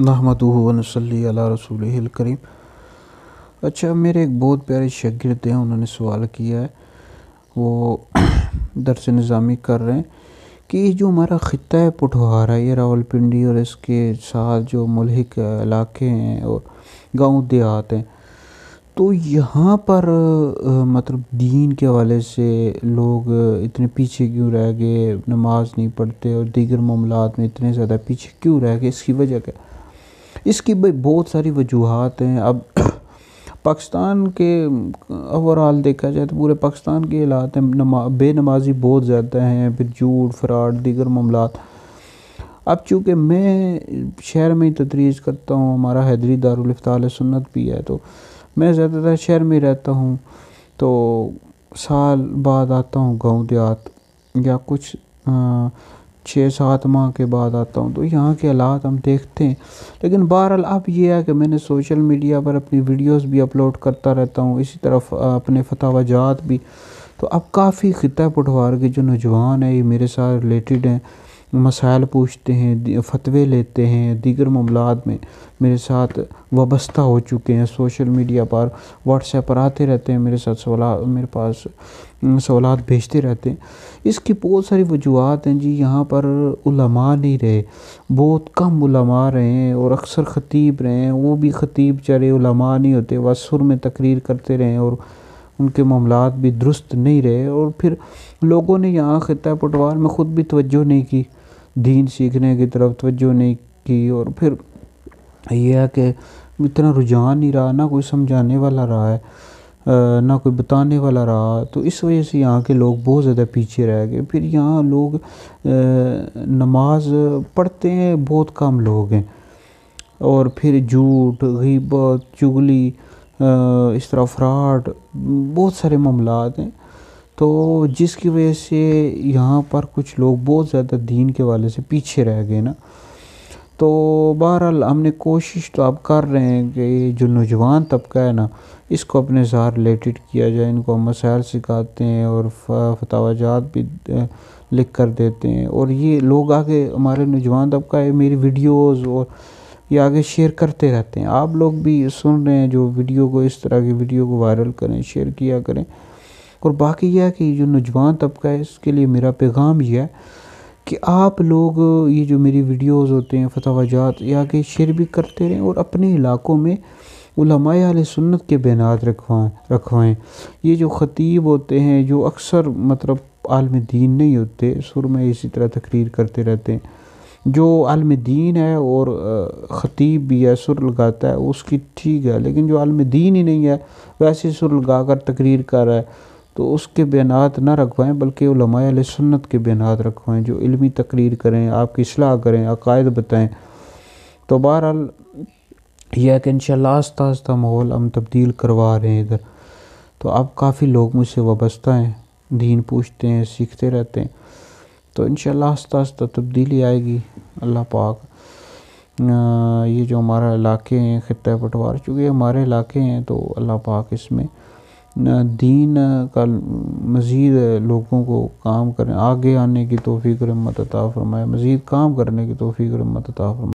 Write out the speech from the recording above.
نحمدہ و نصلی علی رسولہ الکریم۔ اچھا، میرے ایک بہت پیارے شاگرد ہیں، انہوں نے سوال کیا ہے، وہ درس نظامی کر رہے ہیں کہ یہ جو ہمارا خطہ ہے پٹھوار ہے، یہ راولپنڈی اور اس کے ساتھ جو ملحق علاقے ہیں اور گاؤں دیہات ہیں، تو یہاں پر مطلب دین کے حوالے سے لوگ اتنے پیچھے کیوں رہ گئے، نماز نہیں پڑھتے اور دیگر معاملات میں اتنے زیادہ پیچھے کیوں رہ گئے؟ اس کی وجہ کیا؟ اس کی بہت ساری وجوہات ہیں۔ اب پاکستان کے اوورال دیکھا جائے تو پورے پاکستان کے حالات ہیں، بے نمازی بہت زیادہ ہیں، پھر جھوٹ، فراڈ، دیگر معاملات۔ اب چونکہ میں شہر میں ہی تدریس کرتا ہوں، ہمارا حیدری دارالفتاء اہل سنت بھی ہے، تو میں زیادہ تر شہر میں ہی رہتا ہوں، تو سال بعد آتا ہوں گاؤں دیہات، یا کچھ 6-7 ماہ کے بعد آتا ہوں، تو یہاں کے حالات ہم دیکھتے ہیں۔ لیکن بہرحال اب یہ ہے کہ میں نے سوشل میڈیا پر اپنی ویڈیوز بھی اپلوڈ کرتا رہتا ہوں، اسی طرف اپنے فتاوی جات بھی، تو اب کافی خطہ پٹھوار کے جو نوجوان ہیں یہ میرے ساتھ ریلیٹڈ ہیں، مسائل پوچھتے ہیں، فتوے لیتے ہیں، دیگر معاملات میں میرے ساتھ وابستہ ہو چکے ہیں، سوشل میڈیا پر، واٹس ایپ پر آتے رہتے ہیں، میرے ساتھ سوالات، میرے پاس سوالات بھیجتے رہتے ہیں۔ اس کی بہت ساری وجوہات ہیں جی۔ یہاں پر علماء نہیں رہے، بہت کم علماء رہے ہیں، اور اکثر خطیب رہے ہیں، وہ بھی خطیب چرے علماء نہیں ہوتے، بس سر میں تقریر کرتے رہے اور ان کے معاملات بھی درست نہیں رہے، اور پھر لوگوں نے یہاں خطہ پٹوار میں خود بھی توجہ نہیں کی، دین سیکھنے کی طرف توجہ نہیں کی، اور پھر یہ ہے کہ اتنا رجحان نہیں رہا، نہ کوئی سمجھانے والا رہا ہے، نہ کوئی بتانے والا رہا، تو اس وجہ سے یہاں کے لوگ بہت زیادہ پیچھے رہ گئے۔ پھر یہاں لوگ نماز پڑھتے ہیں، بہت کم لوگ ہیں، اور پھر جھوٹ، غیبت، چغلی، اس طرح فراڈ، بہت سارے معاملات ہیں، تو جس کی وجہ سے یہاں پر کچھ لوگ بہت زیادہ دین کے حوالے سے پیچھے رہ گئے نا۔ تو بہرحال ہم نے کوشش تو اب کر رہے ہیں کہ یہ جو نوجوان طبقہ ہے نا، اس کو اپنے ساتھ ریلیٹڈ کیا جائے، ان کو ہم مسائل سکھاتے ہیں اور فتاوی جات بھی لکھ کر دیتے ہیں، اور یہ لوگ آگے ہمارے نوجوان طبقہ ہے میری ویڈیوز اور یہ آگے شیئر کرتے رہتے ہیں۔ آپ لوگ بھی سن رہے ہیں، جو ویڈیو کو، اس طرح کی ویڈیو کو وائرل کریں، شیئر کیا کریں، اور باقی یہ ہے کہ جو نوجوان طبقہ ہے اس کے لیے میرا پیغام یہ ہے کہ آپ لوگ یہ جو میری ویڈیوز ہوتے ہیں، فتاوی جات، یہ آگے شیئر بھی کرتے رہیں، اور اپنے علاقوں میں علماء اہل سنت کے بیانات رکھوائیں۔ یہ جو خطیب ہوتے ہیں، جو اکثر مطلب عالم دین نہیں ہوتے، سر میں اسی طرح تقریر کرتے رہتے ہیں، جو عالم دین ہے اور خطیب بھی ہے، سر لگاتا ہے، اس کی ٹھیک ہے، لیکن جو عالم دین ہی نہیں ہے، ویسے سر لگا کر تقریر کر رہا ہے، تو اس کے بیانات نہ رکھوائیں، بلکہ علماء اہل سنت کے بیانات رکھوائیں، جو علمی تقریر کریں، آپ کی اصلاح کریں، عقائد بتائیں۔ تو بہرحال یہ ہے کہ انشاءاللہ آہستہ آہستہ ماحول ہم تبدیل کروا رہے ہیں ادھر، تو اب کافی لوگ مجھ سے وابستہ ہیں، دین پوچھتے ہیں، سیکھتے رہتے ہیں، تو انشاءاللہ آہستہ آہستہ تبدیلی آئے گی۔ اللہ پاک یہ جو ہمارا علاقے ہیں خطہ پٹوار، چونکہ ہمارے علاقے ہیں، تو اللہ پاک اس میں دین کا مزید لوگوں کو کام کرنے، آگے آنے کی توفیق اور ہمت عطا فرمائے، مزید کام کرنے کی توفیق اور ہمت عطا فرمائے۔